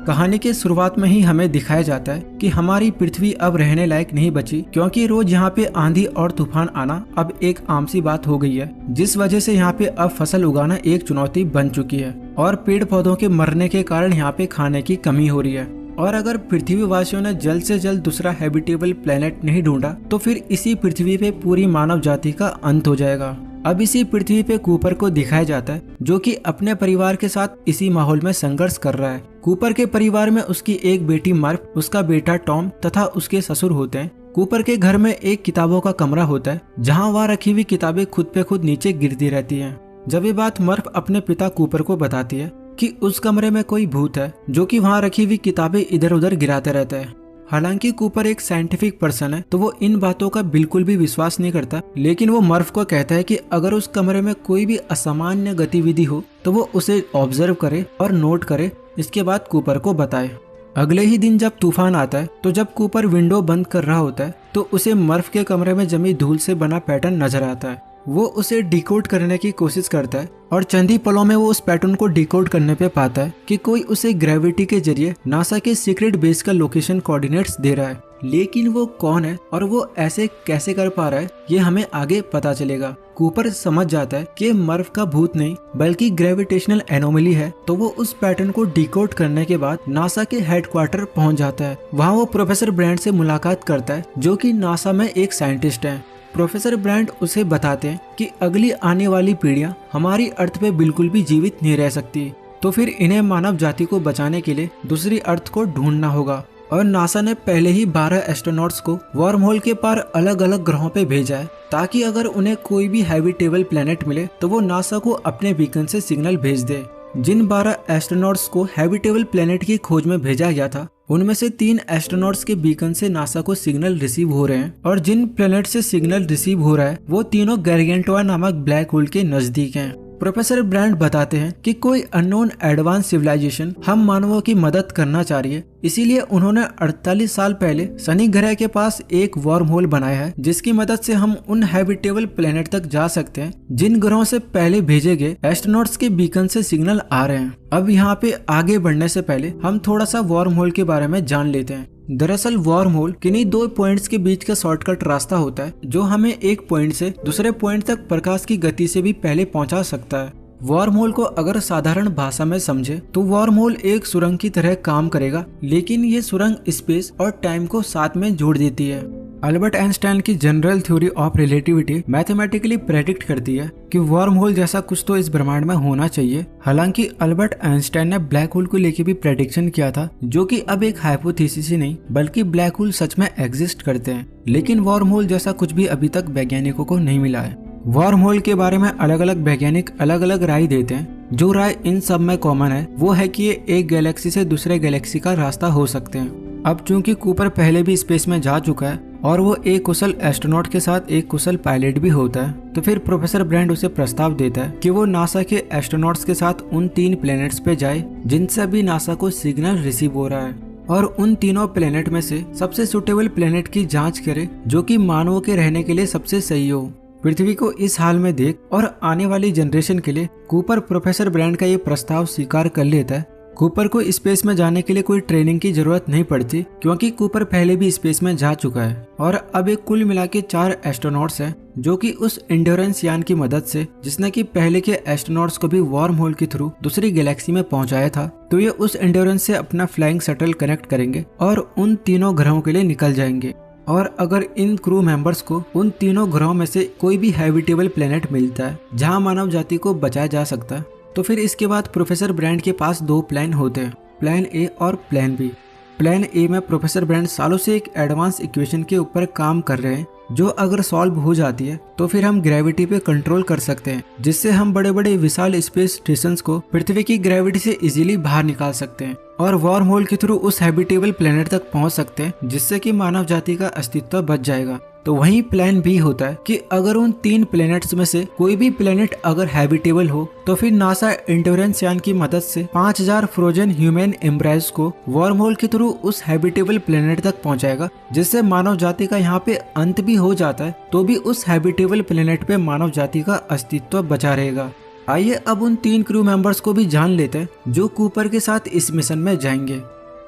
कहानी के शुरुआत में ही हमें दिखाया जाता है कि हमारी पृथ्वी अब रहने लायक नहीं बची, क्योंकि रोज यहाँ पे आंधी और तूफान आना अब एक आम सी बात हो गई है, जिस वजह से यहाँ पे अब फसल उगाना एक चुनौती बन चुकी है और पेड़ पौधों के मरने के कारण यहाँ पे खाने की कमी हो रही है। और अगर पृथ्वी वासियों ने जल्द से जल्द दूसरा हैबिटेबल प्लेनेट नहीं ढूंढा तो फिर इसी पृथ्वी पे पूरी मानव जाति का अंत हो जाएगा। अब इसी पृथ्वी पे कूपर को दिखाया जाता है, जो कि अपने परिवार के साथ इसी माहौल में संघर्ष कर रहा है। कूपर के परिवार में उसकी एक बेटी मर्फ, उसका बेटा टॉम तथा उसके ससुर होते हैं। कूपर के घर में एक किताबों का कमरा होता है, जहाँ वह रखी हुई किताबें खुद पे खुद नीचे गिरती रहती हैं। जब ये बात मर्फ अपने पिता कूपर को बताती है कि उस कमरे में कोई भूत है जो कि वहाँ रखी हुई किताबें इधर उधर गिराते रहता है। हालांकि कूपर एक साइंटिफिक पर्सन है, तो वो इन बातों का बिल्कुल भी विश्वास नहीं करता, लेकिन वो मर्फ को कहता है कि अगर उस कमरे में कोई भी असामान्य गतिविधि हो तो वो उसे ऑब्जर्व करे और नोट करे, इसके बाद कूपर को बताए। अगले ही दिन जब तूफान आता है तो जब कूपर विंडो बंद कर रहा होता है तो उसे मर्फ के कमरे में जमी धूल से बना पैटर्न नजर आता है। वो उसे डिकोड करने की कोशिश करता है और चंद ही पलों में वो उस पैटर्न को डिकोड करने पे पाता है कि कोई उसे ग्रेविटी के जरिए नासा के सीक्रेट बेस का लोकेशन कोऑर्डिनेट्स दे रहा है। लेकिन वो कौन है और वो ऐसे कैसे कर पा रहा है, ये हमें आगे पता चलेगा। कूपर समझ जाता है कि मर्फ का भूत नहीं बल्कि ग्रेविटेशनल एनोमली है, तो वो उस पैटर्न को डिकोड करने के बाद नासा के हेडक्वार्टर पहुंच जाता है। वहाँ वो प्रोफेसर ब्रैंड से मुलाकात करता है, जो कि नासा में एक साइंटिस्ट है। प्रोफेसर ब्रैंड उसे बताते हैं कि अगली आने वाली पीढ़ियां हमारी अर्थ पे बिल्कुल भी जीवित नहीं रह सकती, तो फिर इन्हें मानव जाति को बचाने के लिए दूसरी अर्थ को ढूंढना होगा। और नासा ने पहले ही 12 एस्ट्रोनॉट्स को वार्म होल के पार अलग अलग ग्रहों पे भेजा है, ताकि अगर उन्हें कोई भी हैबिटेबल प्लेनेट मिले तो वो नासा को अपने बीकन से सिग्नल भेज दे। जिन 12 एस्ट्रोनॉट्स को हैबिटेबल प्लेनेट की खोज में भेजा गया था, उनमें से 3 एस्ट्रोनॉट्स के बीकन से नासा को सिग्नल रिसीव हो रहे हैं, और जिन प्लेनेट से सिग्नल रिसीव हो रहा है वो तीनों गैरगेंटोआ नामक ब्लैक होल के नजदीक हैं। प्रोफेसर ब्रैंड बताते हैं कि कोई अननोन एडवांस सिविलाइजेशन हम मानवों की मदद करना चाह रही है, इसीलिए उन्होंने 48 साल पहले शनि ग्रह के पास एक वार्म होल बनाया है, जिसकी मदद से हम उन हैबिटेबल प्लेनेट तक जा सकते हैं जिन ग्रहों से पहले भेजे गए एस्ट्रोनॉट्स के बीकन से सिग्नल आ रहे हैं। अब यहाँ पे आगे बढ़ने से पहले हम थोड़ा सा वार्म होल के बारे में जान लेते हैं। दरअसल वार्म होल किन्हीं 2 पॉइंट्स के बीच का शॉर्टकट रास्ता होता है, जो हमें एक पॉइंट से दूसरे पॉइंट तक प्रकाश की गति से भी पहले पहुंचा सकता है। वार्म होल को अगर साधारण भाषा में समझे तो वार्म होल एक सुरंग की तरह काम करेगा, लेकिन ये सुरंग स्पेस और टाइम को साथ में जोड़ देती है। अल्बर्ट आइंस्टाइन की general theory of relativity mathematically predict करती है कि वार्म होल जैसा कुछ तो इस ब्रह्मांड में होना चाहिए। हालांकि अल्बर्ट आइंस्टाइन ने ब्लैक होल को लेकर भी प्रेडिक्शन किया था, जो कि अब एक हाइपोथेसिस ही नहीं बल्कि ब्लैक होल सच में एग्जिस्ट करते हैं। लेकिन वार्म होल जैसा कुछ भी अभी तक वैज्ञानिकों को नहीं मिला है। वार्म होल के बारे में अलग अलग वैज्ञानिक अलग अलग राय देते हैं। जो राय इन सब में कॉमन है वो है कि ये एक गैलेक्सी से दूसरे गैलेक्सी का रास्ता हो सकते हैं। अब चूंकि कूपर पहले भी स्पेस में जा चुका है और वो एक कुशल एस्ट्रोनॉट के साथ एक कुशल पायलट भी होता है, तो फिर प्रोफेसर ब्रैंड उसे प्रस्ताव देता है कि वो नासा के एस्ट्रोनॉट्स के साथ उन 3 प्लेनेट्स पे जाए जिनसे अभी नासा को सिग्नल रिसीव हो रहा है, और उन तीनों प्लेनेट में से सबसे सुटेबल प्लेनेट की जांच करे जो कि मानवों के रहने के लिए सबसे सही हो। पृथ्वी को इस हाल में देख और आने वाली जनरेशन के लिए कूपर प्रोफेसर ब्रैंड का ये प्रस्ताव स्वीकार कर लेता है। कूपर को स्पेस में जाने के लिए कोई ट्रेनिंग की जरूरत नहीं पड़ती, क्योंकि कूपर पहले भी स्पेस में जा चुका है। और अब एक कुल मिला के 4 एस्ट्रोनॉट्स हैं, जो कि उस एंड्योरेंस यान की मदद से, जिसने कि पहले के एस्ट्रोनॉट्स को भी वार्म होल के थ्रू दूसरी गैलेक्सी में पहुंचाया था, तो ये उस एंड्योरेंस से अपना फ्लाइंग शटल कनेक्ट करेंगे और उन तीनों ग्रहों के लिए निकल जाएंगे। और अगर इन क्रू मेंबर्स को उन तीनों ग्रहों में से कोई भी हैबिटेबल प्लेनेट मिलता है जहां मानव जाति को बचाया जा सकता है, तो फिर इसके बाद प्रोफेसर ब्रैंड के पास 2 प्लान होते हैं, प्लान ए और प्लान बी। प्लान ए में प्रोफेसर ब्रैंड सालों से एक एडवांस इक्वेशन के ऊपर काम कर रहे हैं, जो अगर सॉल्व हो जाती है तो फिर हम ग्रेविटी पे कंट्रोल कर सकते हैं, जिससे हम बड़े बड़े विशाल स्पेस स्टेशंस को पृथ्वी की ग्रेविटी से इजीली बाहर निकाल सकते हैं और वार्म होल के थ्रू उस हैबिटेबल प्लेनेट तक पहुंच सकते हैं, जिससे कि मानव जाति का अस्तित्व बच जाएगा। तो वहीं प्लान बी होता है कि अगर उन 3 प्लेनेट्स में से कोई भी प्लेनेट अगर हैबिटेबल हो, तो फिर नासा एंड्योरेंस यान की मदद से 5000 फ्रोजन ह्यूमन एम्ब्रायज को वार्म होल के थ्रू उस हैबिटेबल प्लेनेट तक पहुंचाएगा, जिससे मानव जाति का यहाँ पे अंत भी हो जाता है, तो भी उस हैबिटेबल प्लेनेट पे मानव जाति का अस्तित्व बचा रहेगा। आइए अब उन 3 क्रू मेंबर्स को भी जान लेते हैं जो कूपर के साथ इस मिशन में जाएंगे।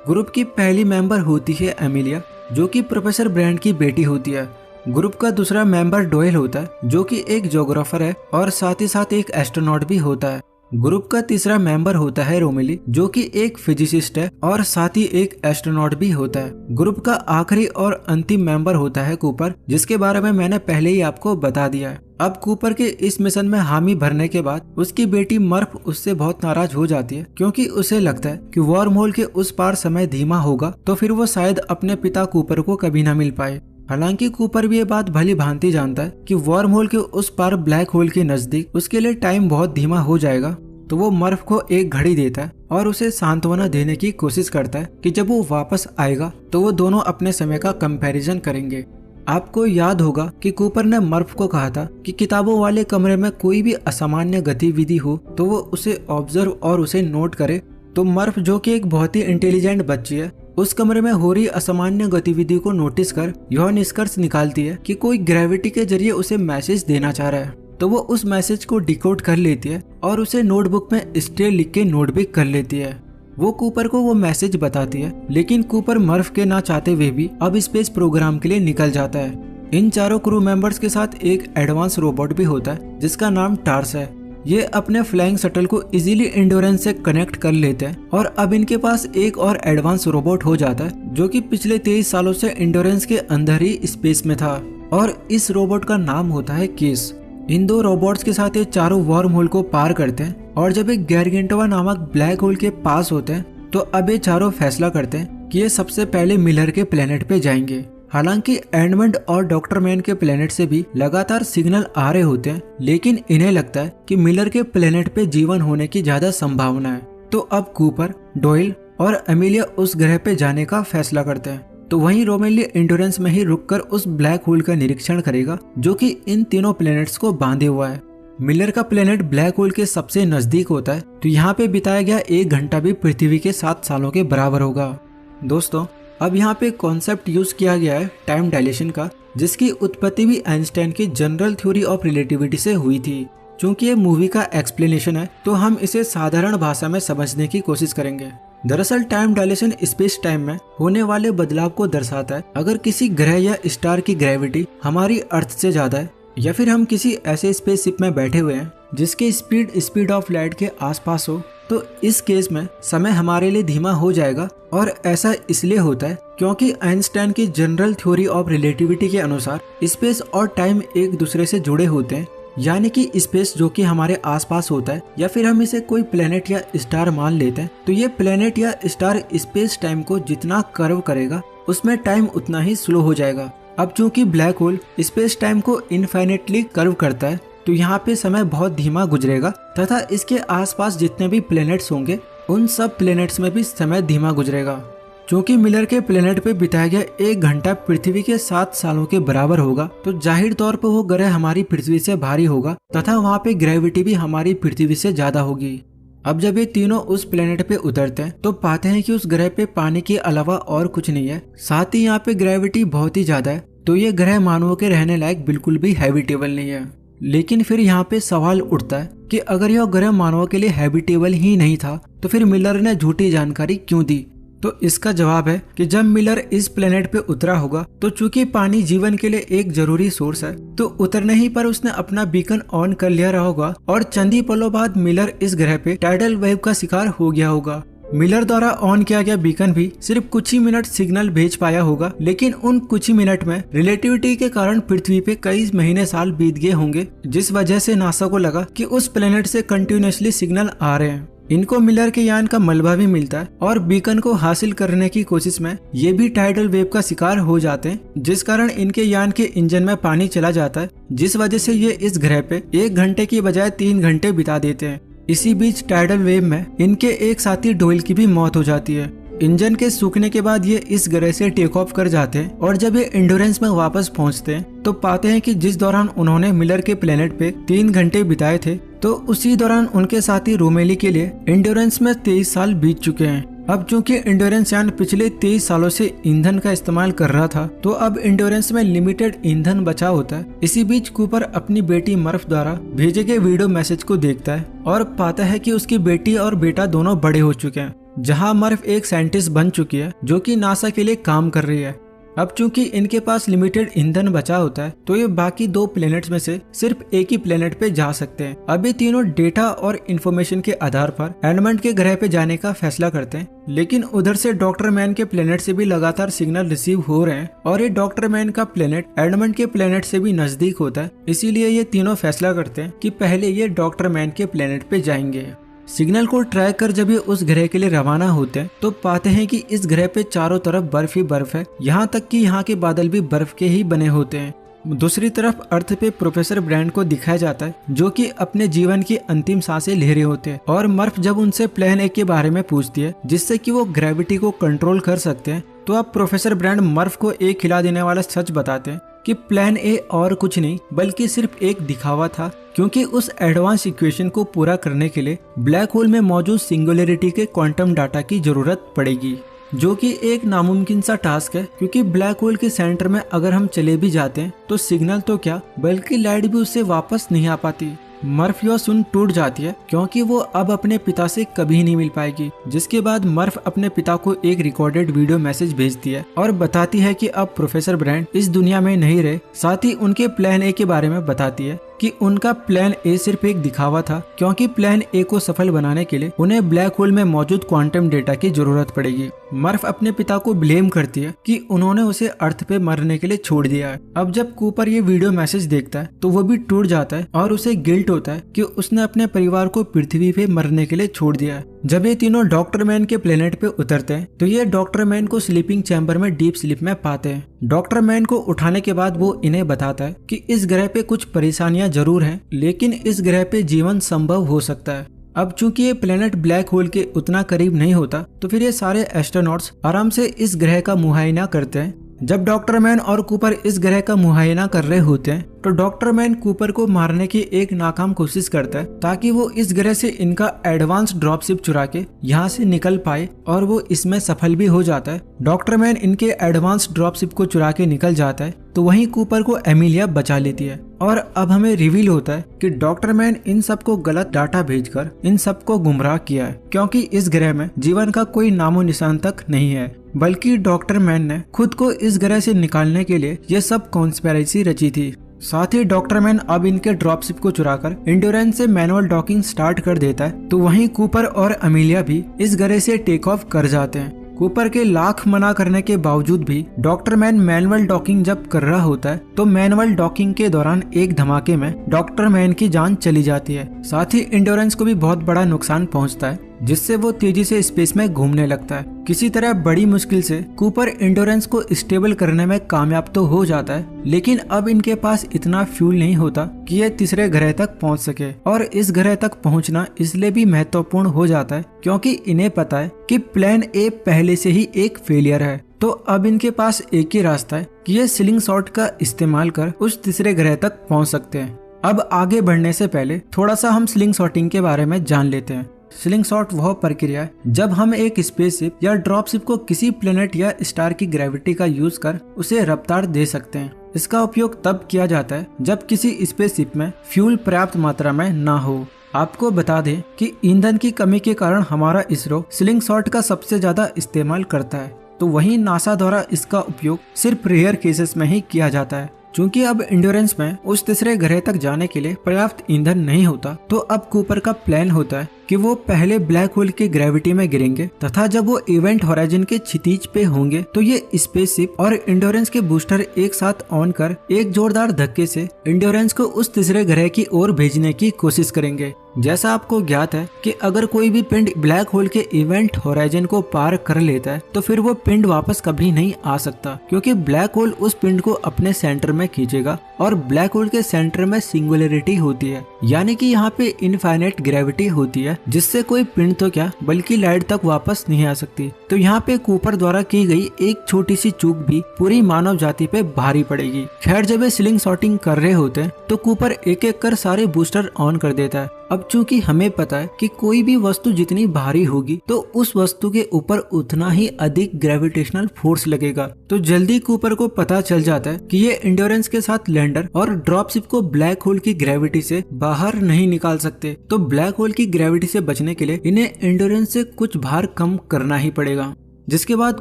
ग्रुप की पहली मेंबर होती है एमिलिया, जो कि प्रोफेसर ब्रैंड की बेटी होती है। ग्रुप का दूसरा मेंबर डोयल होता है, जो कि एक ज्योग्राफर है और साथ ही साथ एक एस्ट्रोनॉट भी होता है। ग्रुप का तीसरा मेंबर होता है रोमेली, जो कि एक फिजिसिस्ट है और साथ ही एक एस्ट्रोनॉट भी होता है। ग्रुप का आखिरी और अंतिम मेंबर होता है कूपर, जिसके बारे में मैंने पहले ही आपको बता दिया है। अब कूपर के इस मिशन में हामी भरने के बाद उसकी बेटी मर्फ उससे बहुत नाराज हो जाती है, क्योंकि उसे लगता है कि वार्म होल के उस पार समय धीमा होगा तो फिर वो शायद अपने पिता कूपर को कभी न मिल पाए। हालांकि कूपर भी ये बात भली भांति जानता है कि वार्म होल के उस पार ब्लैक होल के नजदीक उसके लिए टाइम बहुत धीमा हो जाएगा, तो वो मर्फ को एक घड़ी देता है और उसे सांत्वना देने की कोशिश करता है कि जब वो वापस आएगा तो वो दोनों अपने समय का कंपैरिजन करेंगे। आपको याद होगा कि कूपर ने मर्फ को कहा था कि किताबों वाले कमरे में कोई भी असामान्य गतिविधि हो तो वो उसे ऑब्जर्व और उसे नोट करे। तो मर्फ, जो कि एक बहुत ही इंटेलिजेंट बच्ची है, उस कमरे में हो रही असामान्य गतिविधि को नोटिस कर यह निष्कर्ष निकालती है कि कोई ग्रेविटी के जरिए उसे मैसेज देना चाह रहा है। तो वो उस मैसेज को डिकोड कर लेती है और उसे नोटबुक में स्टे लिख के नोट भी कर लेती है। वो कूपर को वो मैसेज बताती है, लेकिन कूपर मर्फ के ना चाहते हुए भी अब स्पेस प्रोग्राम के लिए निकल जाता है। इन चारों क्रू मेंबर्स के साथ एक एडवांस रोबोट भी होता है जिसका नाम टार्स है। ये अपने फ्लाइंग शटल को इजीली इंडोरेंस से कनेक्ट कर लेते हैं और अब इनके पास एक और एडवांस रोबोट हो जाता है, जो कि पिछले 23 सालों से इंडोरेंस के अंदर ही स्पेस में था, और इस रोबोट का नाम होता है केस। इन दो रोबोट्स के साथ ये चारों वार्म होल को पार करते हैं और जब एक गैरगेंटोवा नामक ब्लैक होल के पास होते हैं तो अब ये चारों फैसला करते हैं कि ये सबसे पहले मिलर के प्लेनेट पे जाएंगे। हालांकि एडमंड और डॉक्टर मैन के प्लेनेट से भी लगातार सिग्नल आ रहे होते हैं, लेकिन इन्हें लगता है कि मिलर के प्लेनेट पे जीवन होने की ज्यादा संभावना है। तो अब कूपर, डोयल और एमिलिया उस ग्रह पे जाने का फैसला करते हैं। तो वहीं रोमेली इंडोरेंस में ही रुककर उस ब्लैक होल का निरीक्षण करेगा, जो कि इन तीनों प्लेनेट्स को बांधे हुआ है। मिलर का प्लेनेट ब्लैक होल के सबसे नजदीक होता है, तो यहाँ पे बिताया गया 1 घंटा भी पृथ्वी के 7 सालों के बराबर होगा। दोस्तों, अब यहाँ पे कॉन्सेप्ट यूज किया गया है टाइम डायलेशन का, जिसकी उत्पत्ति भी आइंस्टाइन की जनरल थ्योरी ऑफ रिलेटिविटी से हुई थी। चूंकि ये मूवी का एक्सप्लेनेशन है तो हम इसे साधारण भाषा में समझने की कोशिश करेंगे। दरअसल टाइम डायलेशन स्पेस टाइम में होने वाले बदलाव को दर्शाता है। अगर किसी ग्रह या स्टार की ग्रेविटी हमारी अर्थ से ज्यादा है, या फिर हम किसी ऐसे स्पेसशिप में बैठे हुए हैं जिसकी स्पीड ऑफ लाइट के आसपास हो, तो इस केस में समय हमारे लिए धीमा हो जाएगा। और ऐसा इसलिए होता है क्योंकि आइंस्टाइन की जनरल थ्योरी ऑफ रिलेटिविटी के अनुसार स्पेस और टाइम एक दूसरे से जुड़े होते हैं। यानी कि स्पेस जो कि हमारे आसपास होता है, या फिर हम इसे कोई प्लेनेट या स्टार मान लेते हैं, तो ये प्लेनेट या स्टार स्पेस टाइम को जितना कर्व करेगा उसमें टाइम उतना ही स्लो हो जाएगा। अब चूंकि ब्लैक होल स्पेस टाइम को इनफाइनेटली कर्व करता है, तो यहाँ पे समय बहुत धीमा गुजरेगा तथा इसके आसपास जितने भी प्लेनेट्स होंगे उन सब प्लेनेट्स में भी समय धीमा गुजरेगा। चूंकि मिलर के प्लेनेट पे बिताया गया 1 घंटा पृथ्वी के 7 सालों के बराबर होगा, तो जाहिर तौर पे वो ग्रह हमारी पृथ्वी से भारी होगा तथा वहाँ पे ग्रेविटी भी हमारी पृथ्वी से ज्यादा होगी। अब जब ये तीनों उस प्लेनेट पे उतरते हैं तो पाते हैं कि उस ग्रह पे पानी के अलावा और कुछ नहीं है, साथ ही यहाँ पे ग्रेविटी बहुत ही ज्यादा है। तो ये ग्रह मानवों के रहने लायक बिल्कुल भी हैबिटेबल नहीं है। लेकिन फिर यहाँ पे सवाल उठता है कि अगर यह ग्रह मानवों के लिए हैबिटेबल ही नहीं था तो फिर मिलर ने झूठी जानकारी क्यों दी? तो इसका जवाब है कि जब मिलर इस प्लेनेट पे उतरा होगा, तो चूंकि पानी जीवन के लिए एक जरूरी सोर्स है, तो उतरने ही पर उसने अपना बीकन ऑन कर लिया रहा होगा और चंद ही पलों बाद मिलर इस ग्रह पे टाइडल वेव का शिकार हो गया होगा। मिलर द्वारा ऑन किया गया बीकन भी सिर्फ कुछ ही मिनट सिग्नल भेज पाया होगा, लेकिन उन कुछ ही मिनट में रिलेटिविटी के कारण पृथ्वी पे कई महीने साल बीत गए होंगे, जिस वजह से नासा को लगा कि उस प्लेनेट से कंटिन्यूसली सिग्नल आ रहे हैं। इनको मिलर के यान का मलबा भी मिलता है और बीकन को हासिल करने की कोशिश में ये भी टाइडल वेव का शिकार हो जाते हैं, जिस कारण इनके यान के इंजन में पानी चला जाता है, जिस वजह से ये इस ग्रह पे 1 घंटे की बजाय 3 घंटे बिता देते हैं। इसी बीच टाइडल वेव में इनके एक साथी डोयल की भी मौत हो जाती है। इंजन के सूखने के बाद ये इस ग्रह से टेक ऑफ कर जाते हैं और जब ये इंडोरेंस में वापस पहुंचते हैं तो पाते हैं कि जिस दौरान उन्होंने मिलर के प्लेनेट पे 3 घंटे बिताए थे, तो उसी दौरान उनके साथी रोमेली के लिए इंडोरेंस में 23 साल बीत चुके हैं। अब चूंकि एंड्योरेंस यान पिछले 23 सालों से ईंधन का इस्तेमाल कर रहा था, तो अब एंड्योरेंस में लिमिटेड ईंधन बचा होता है। इसी बीच कूपर अपनी बेटी मर्फ द्वारा भेजे गए वीडियो मैसेज को देखता है और पाता है कि उसकी बेटी और बेटा दोनों बड़े हो चुके हैं। जहां मर्फ एक साइंटिस्ट बन चुकी है जो कि नासा के लिए काम कर रही है। अब चूंकि इनके पास लिमिटेड ईंधन बचा होता है, तो ये बाकी 2 प्लेनेट्स में से सिर्फ एक ही प्लेनेट पे जा सकते हैं। अब ये तीनों डेटा और इन्फॉर्मेशन के आधार पर एडमंड के ग्रह पे जाने का फैसला करते हैं। लेकिन उधर से डॉक्टर मैन के प्लेनेट से भी लगातार सिग्नल रिसीव हो रहे हैं और ये डॉक्टर मैन का प्लेनेट एडमंड के प्लेनेट से भी नजदीक होता है। इसीलिए ये तीनों फैसला करते हैं कि पहले ये डॉक्टर मैन के प्लेनेट पे जाएंगे। सिग्नल को ट्रैक कर जब ये उस ग्रह के लिए रवाना होते हैं, तो पाते हैं कि इस ग्रह पे चारों तरफ बर्फ ही बर्फ है, यहाँ तक कि यहाँ के बादल भी बर्फ के ही बने होते हैं। दूसरी तरफ अर्थ पे प्रोफेसर ब्रैंड को दिखाया जाता है जो कि अपने जीवन की अंतिम सांसें ले रहे होते हैं। और मर्फ जब उनसे प्लान ए के बारे में पूछती है जिससे कि वो ग्रेविटी को कंट्रोल कर सकते हैं, तो अब प्रोफेसर ब्रैंड मर्फ को एक खिला देने वाला सच बताते हैं कि प्लान ए और कुछ नहीं बल्कि सिर्फ एक दिखावा था, क्योंकि उस एडवांस इक्वेशन को पूरा करने के लिए ब्लैक होल में मौजूद सिंगुलैरिटी के क्वांटम डाटा की जरूरत पड़ेगी, जो कि एक नामुमकिन सा टास्क है। क्योंकि ब्लैक होल के सेंटर में अगर हम चले भी जाते हैं तो सिग्नल तो क्या बल्कि लाइट भी उससे वापस नहीं आ पाती। मर्फ यह सुन टूट जाती है क्योंकि वो अब अपने पिता से कभी नहीं मिल पाएगी। जिसके बाद मर्फ अपने पिता को एक रिकॉर्डेड वीडियो मैसेज भेजती है और बताती है कि अब प्रोफेसर ब्रैंड इस दुनिया में नहीं रहे। साथ ही उनके प्लान ए के बारे में बताती है कि उनका प्लान ए सिर्फ एक दिखावा था, क्योंकि प्लान ए को सफल बनाने के लिए उन्हें ब्लैक होल में मौजूद क्वांटम डेटा की जरूरत पड़ेगी। मर्फ अपने पिता को ब्लेम करती है कि उन्होंने उसे अर्थ पे मरने के लिए छोड़ दिया है। अब जब कूपर ये वीडियो मैसेज देखता है तो वो भी टूट जाता है और उसे गिल्ट होता है कि उसने अपने परिवार को पृथ्वी पे मरने के लिए छोड़ दिया है। जब ये तीनों डॉक्टर मैन के प्लेनेट पे उतरते हैं तो ये डॉक्टर मैन को स्लीपिंग चैम्बर में डीप स्लीप में पाते हैं। डॉक्टर मैन को उठाने के बाद वो इन्हें बताता है कि इस ग्रह पे कुछ परेशानियां जरूर हैं, लेकिन इस ग्रह पे जीवन संभव हो सकता है। अब चूंकि ये प्लेनेट ब्लैक होल के उतना करीब नहीं होता, तो फिर ये सारे एस्ट्रोनॉट्स आराम से इस ग्रह का मुआयना करते हैं। जब डॉक्टर मैन और कूपर इस ग्रह का मुआयना कर रहे होते हैं तो डॉक्टर मैन कूपर को मारने की एक नाकाम कोशिश करता है ताकि वो इस ग्रह से इनका एडवांस ड्रॉपशिप चुरा के यहाँ से निकल पाए, और वो इसमें सफल भी हो जाता है। डॉक्टर मैन इनके एडवांस ड्रॉपशिप को चुरा के निकल जाता है, तो वहीं कूपर को एमिलिया बचा लेती है। और अब हमें रिवील होता है कि डॉक्टर मैन इन सबको गलत डाटा भेजकर इन सबको गुमराह किया है, क्योंकि इस ग्रह में जीवन का कोई नामो निशान तक नहीं है, बल्कि डॉक्टर मैन ने खुद को इस ग्रह से निकालने के लिए ये सब कॉन्स्पिरेसी रची थी। साथ ही डॉक्टर मैन अब इनके ड्रॉपशिप को चुराकर एंड्योरेंस से मैनुअल डॉकिंग स्टार्ट कर देता है, तो वहीं कूपर और अमीलिया भी इस ग्रह से टेक ऑफ कर जाते हैं। कूपर के लाख मना करने के बावजूद भी डॉक्टर मैन मैनुअल डॉकिंग जब कर रहा होता है तो मैनुअल डॉकिंग के दौरान एक धमाके में डॉक्टर मैन की जान चली जाती है। साथ ही एंड्योरेंस को भी बहुत बड़ा नुकसान पहुंचता है, जिससे वो तेजी से स्पेस में घूमने लगता है। किसी तरह बड़ी मुश्किल से कूपर एंड्योरेंस को स्टेबल करने में कामयाब तो हो जाता है, लेकिन अब इनके पास इतना फ्यूल नहीं होता कि ये तीसरे ग्रह तक पहुंच सके। और इस ग्रह तक पहुंचना इसलिए भी महत्वपूर्ण हो जाता है क्योंकि इन्हें पता है कि प्लान ए पहले से ही एक फेलियर है। तो अब इनके पास एक ही रास्ता है कि ये स्लिंग शॉट का इस्तेमाल कर उस तीसरे ग्रह तक पहुंच सकते हैं। अब आगे बढ़ने से पहले थोड़ा सा हम स्लिंग शॉटिंग के बारे में जान लेते हैं। स्लिंग शॉट वह प्रक्रिया है जब हम एक स्पेसशिप या ड्रॉपशिप को किसी प्लेनेट या स्टार की ग्रेविटी का यूज कर उसे रफ्तार दे सकते हैं। इसका उपयोग तब किया जाता है जब किसी स्पेसशिप में फ्यूल पर्याप्त मात्रा में ना हो। आपको बता दें कि ईंधन की कमी के कारण हमारा इसरो स्लिंग शॉट का सबसे ज्यादा इस्तेमाल करता है, तो वहीं नासा द्वारा इसका उपयोग सिर्फ रेयर केसेस में ही किया जाता है। चूंकि अब एंड्योरेंस में उस तीसरे ग्रह तक जाने के लिए पर्याप्त ईंधन नहीं होता, तो अब कूपर का प्लान होता है कि वो पहले ब्लैक होल की ग्रेविटी में गिरेंगे तथा जब वो इवेंट होराइजन के क्षितिज पे होंगे तो ये स्पेसशिप और एंड्योरेंस के बूस्टर एक साथ ऑन कर एक जोरदार धक्के से एंड्योरेंस को उस तीसरे ग्रह की ओर भेजने की कोशिश करेंगे। जैसा आपको ज्ञात है कि अगर कोई भी पिंड ब्लैक होल के इवेंट होराइजन को पार कर लेता है तो फिर वो पिंड वापस कभी नहीं आ सकता, क्योंकि ब्लैक होल उस पिंड को अपने सेंटर में खींचेगा और ब्लैक होल के सेंटर में सिंगुलैरिटी होती है, यानी कि यहाँ पे इनफाइनाइट ग्रेविटी होती है, जिससे कोई पिंड तो क्या बल्कि लाइट तक वापस नहीं आ सकती। तो यहाँ पे कूपर द्वारा की गई एक छोटी सी चूक भी पूरी मानव जाति पे भारी पड़ेगी। खैर, जब ये स्लिंग शॉटिंग कर रहे होते हैं तो कूपर एक एक कर सारे बूस्टर ऑन कर देता है अब चूंकि हमें पता है कि कोई भी वस्तु जितनी भारी होगी तो उस वस्तु के ऊपर उतना ही अधिक ग्रेविटेशनल फोर्स लगेगा। तो जल्दी कूपर को पता चल जाता है कि ये एंड्योरेंस के साथ लैंडर और ड्रॉपशिप को ब्लैक होल की ग्रेविटी से बाहर नहीं निकाल सकते। तो ब्लैक होल की ग्रेविटी से बचने के लिए इन्हें एंड्योरेंस से कुछ भार कम करना ही पड़ेगा। जिसके बाद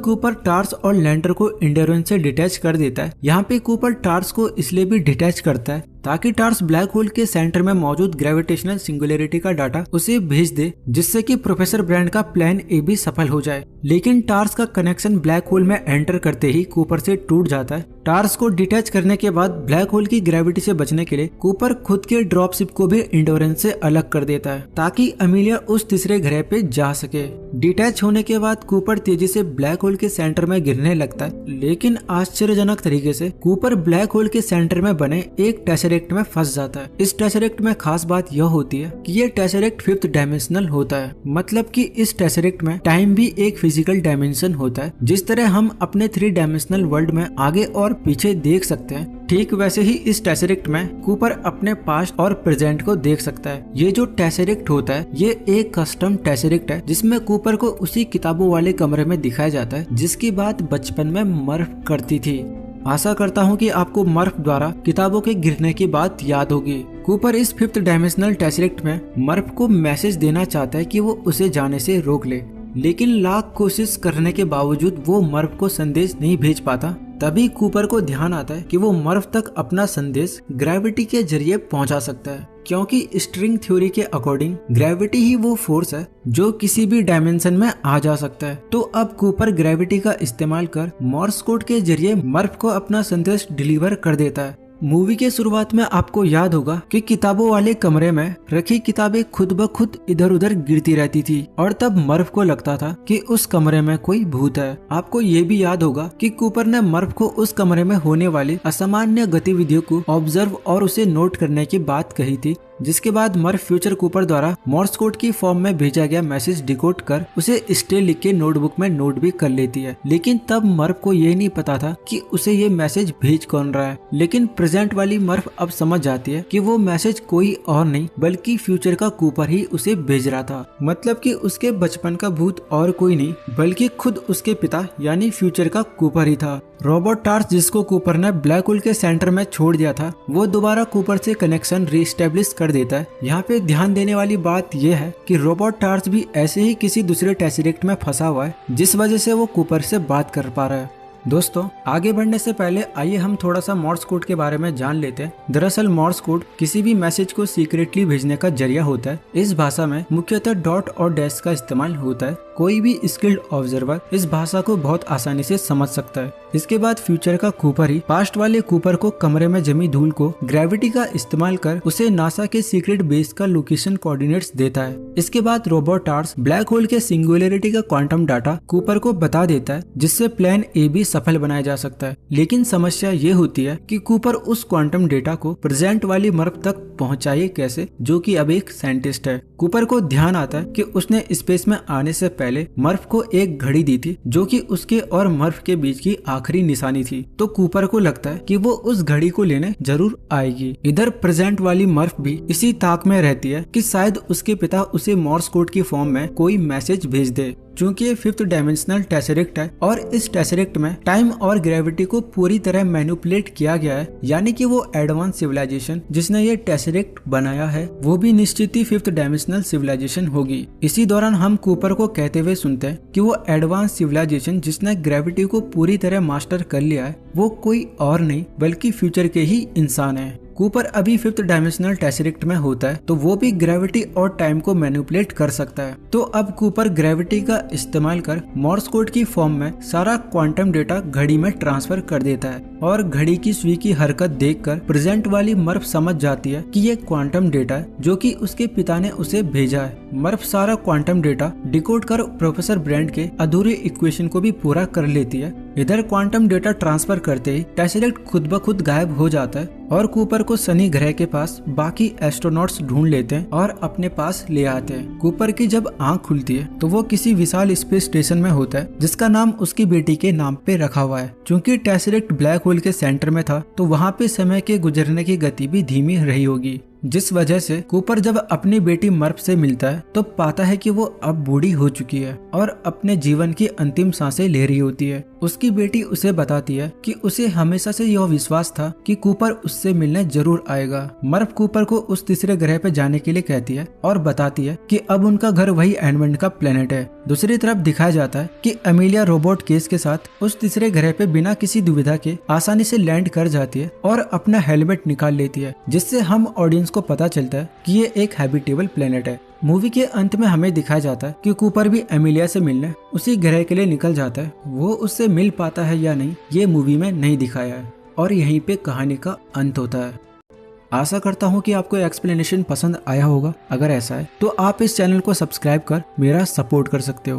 कूपर टार्स और लैंडर को एंड्योरेंस से डिटैच कर देता है। यहाँ पे कूपर टार्स को इसलिए भी डिटैच करता है ताकि टार्स ब्लैक होल के सेंटर में मौजूद ग्रेविटेशनल सिंगुलैरिटी का डाटा उसे भेज दे, जिससे कि प्रोफेसर ब्रैंड का प्लान ए भी सफल हो जाए। लेकिन टार्स का कनेक्शन ब्लैक होल में एंटर करते ही कूपर से टूट जाता है। टार्स को डिटैच करने के बाद ब्लैक होल की ग्रेविटी से बचने के लिए कूपर खुद के ड्रॉपशिप को भी एंड्योरेंस से अलग कर देता है ताकि अमीलिया उस तीसरे ग्रह पे जा सके। डिटैच होने के बाद कूपर तेजी से ब्लैक होल के सेंटर में गिरने लगता है, लेकिन आश्चर्यजनक तरीके से कूपर ब्लैक होल के सेंटर में बने एक टेसरेक्ट में फंस जाता है। इस टेसरेक्ट में खास बात यह होती है कि ये टेसरेक्ट 5th डायमेंशनल होता है, मतलब कि इस टेसरेक्ट में टाइम भी एक फिजिकल डायमेंशन होता है। जिस तरह हम अपने 3 डायमेंशनल वर्ल्ड में आगे और पीछे देख सकते हैं, ठीक वैसे ही इस टेसरेक्ट में कूपर अपने पास्ट और प्रेजेंट को देख सकता है। ये जो टेसरेक्ट होता है ये एक कस्टम टेसरेक्ट है जिसमें कूपर को उसी किताबों वाले कमरे में दिखाया जाता है जिसकी बात बचपन में मर्फ करती थी। आशा करता हूँ कि आपको मर्फ द्वारा किताबों के गिरने की बात याद होगी। कूपर इस 5th डायमेंशनल टेसरेक्ट में मर्फ को मैसेज देना चाहता है कि वो उसे जाने से रोक ले, लेकिन लाख कोशिश करने के बावजूद वो मर्फ को संदेश नहीं भेज पाता। तभी कूपर को ध्यान आता है कि वो मर्फ तक अपना संदेश ग्रेविटी के जरिए पहुंचा सकता है, क्योंकि स्ट्रिंग थ्योरी के अकॉर्डिंग ग्रेविटी ही वो फोर्स है जो किसी भी डायमेंशन में आ जा सकता है। तो अब कूपर ग्रेविटी का इस्तेमाल कर मोर्स कोड के जरिए मर्फ को अपना संदेश डिलीवर कर देता है। मूवी के शुरुआत में आपको याद होगा कि किताबों वाले कमरे में रखी किताबें खुद ब खुद इधर उधर गिरती रहती थी और तब मर्फ को लगता था कि उस कमरे में कोई भूत है। आपको ये भी याद होगा कि कूपर ने मर्फ को उस कमरे में होने वाली असामान्य गतिविधियों को ऑब्जर्व और उसे नोट करने की बात कही थी, जिसके बाद मर्फ फ्यूचर कूपर द्वारा मोर्स कोड की फॉर्म में भेजा गया मैसेज डिकोड कर उसे स्टे लिख के नोटबुक में नोट भी कर लेती है। लेकिन तब मर्फ को ये नहीं पता था कि उसे ये मैसेज भेज कौन रहा है। लेकिन प्रेजेंट वाली मर्फ अब समझ जाती है कि वो मैसेज कोई और नहीं बल्कि फ्यूचर का कूपर ही उसे भेज रहा था। मतलब कि उसके बचपन का भूत और कोई नहीं बल्कि खुद उसके पिता यानी फ्यूचर का कूपर ही था। रोबोट टार्स जिसको कूपर ने ब्लैक होल के सेंटर में छोड़ दिया था, वो दोबारा कूपर से कनेक्शन रीस्टेब्लिश कर देता है। यहाँ पे ध्यान देने वाली बात यह है कि रोबोट टार्स भी ऐसे ही किसी दूसरे टेसरेक्ट में फंसा हुआ है, जिस वजह से वो कूपर से बात कर पा रहा है। दोस्तों, आगे बढ़ने से पहले आइए हम थोड़ा सा मोर्स कोड के बारे में जान लेते हैं। दरअसल मोर्स कोड किसी भी मैसेज को सीक्रेटली भेजने का जरिया होता है। इस भाषा में मुख्यतः डॉट और डैश का इस्तेमाल होता है। कोई भी स्किल्ड ऑब्जर्वर इस भाषा को बहुत आसानी से समझ सकता है। इसके बाद फ्यूचर का कूपर ही पास्ट वाले कूपर को कमरे में जमी धूल को ग्रेविटी का इस्तेमाल कर उसे नासा के सीक्रेट बेस का लोकेशन कोऑर्डिनेट्स देता है। इसके बाद रोबोट टार्स ब्लैक होल के सिंगुलैरिटी का क्वांटम डाटा कूपर को बता देता है, जिससे प्लान ए भी सफल बनाया जा सकता है। लेकिन समस्या ये होती है कि कूपर उस क्वांटम डेटा को प्रेजेंट वाली मर्फ तक पहुंचाए कैसे, जो कि अब एक साइंटिस्ट है। कूपर को ध्यान आता है कि उसने स्पेस में आने से पहले मर्फ को एक घड़ी दी थी जो कि उसके और मर्फ के बीच की आखिरी निशानी थी। तो कूपर को लगता है कि वो उस घड़ी को लेने जरूर आएगी। इधर प्रेजेंट वाली मर्फ भी इसी ताक में रहती है कि शायद उसके पिता उसे मोर्स कोड की फॉर्म में कोई मैसेज भेज दे। चूंकि ये 5th डायमेंशनल टेसरेक्ट है और इस टेसरेक्ट में टाइम और ग्रेविटी को पूरी तरह मैनिपुलेट किया गया है, यानी कि वो एडवांस सिविलाइजेशन जिसने ये टेसरेक्ट बनाया है वो भी निश्चित ही 5th डायमेंशनल सिविलाइजेशन होगी। इसी दौरान हम कूपर को कहते हुए सुनते हैं कि वो एडवांस सिविलाइजेशन जिसने ग्रेविटी को पूरी तरह मास्टर कर लिया है वो कोई और नहीं बल्कि फ्यूचर के ही इंसान है। कूपर अभी 5th डायमेंशनल टेसरेक्ट में होता है तो वो भी ग्रेविटी और टाइम को मैनिपुलेट कर सकता है। तो अब कूपर ग्रेविटी का इस्तेमाल कर मोर्स कोड की फॉर्म में सारा क्वांटम डेटा घड़ी में ट्रांसफर कर देता है और घड़ी की सुई की हरकत देखकर प्रेजेंट वाली मर्फ समझ जाती है कि ये क्वांटम डेटा है जो कि उसके पिता ने उसे भेजा है। मर्फ सारा क्वांटम डेटा डिकोड कर प्रोफेसर ब्रैंड के अधूरे इक्वेशन को भी पूरा कर लेती है। इधर क्वांटम डेटा ट्रांसफर करते ही टेसरेक्ट खुद ब खुद गायब हो जाता है और कूपर को शनि ग्रह के पास बाकी एस्ट्रोनॉट्स ढूंढ लेते हैं और अपने पास ले आते हैं। कूपर की जब आंख खुलती है तो वो किसी विशाल स्पेस स्टेशन में होता है जिसका नाम उसकी बेटी के नाम पे रखा हुआ है। चूंकि टेसरेक्ट ब्लैक होल के सेंटर में था तो वहाँ पे समय के गुजरने की गति भी धीमी रही होगी। जिस वजह से कूपर जब अपनी बेटी मर्फ से मिलता है तो पाता है कि वो अब बूढ़ी हो चुकी है और अपने जीवन की अंतिम सांसें ले रही होती है। उसकी बेटी उसे बताती है कि उसे हमेशा से यह विश्वास था कि कूपर उससे मिलने जरूर आएगा। मर्फ कूपर को उस तीसरे ग्रह पे जाने के लिए कहती है और बताती है कि अब उनका घर वही एडमंड का प्लेनेट है। दूसरी तरफ दिखाया जाता है कि अमेलिया रोबोट केस के साथ उस तीसरे ग्रह पे बिना किसी दुविधा के आसानी से लैंड कर जाती है और अपना हेलमेट निकाल लेती है, जिससे हम ऑडियंस को पता चलता है कि ये एक हैबिटेबल प्लेनेट है। मूवी के अंत में हमें दिखाया जाता है कि कूपर भी एमिलिया से मिलने उसी ग्रह के लिए निकल जाता है। वो उससे मिल पाता है या नहीं ये मूवी में नहीं दिखाया है और यहीं पे कहानी का अंत होता है। आशा करता हूँ कि आपको एक्सप्लेनेशन पसंद आया होगा। अगर ऐसा है तो आप इस चैनल को सब्सक्राइब कर मेरा सपोर्ट कर सकते हो।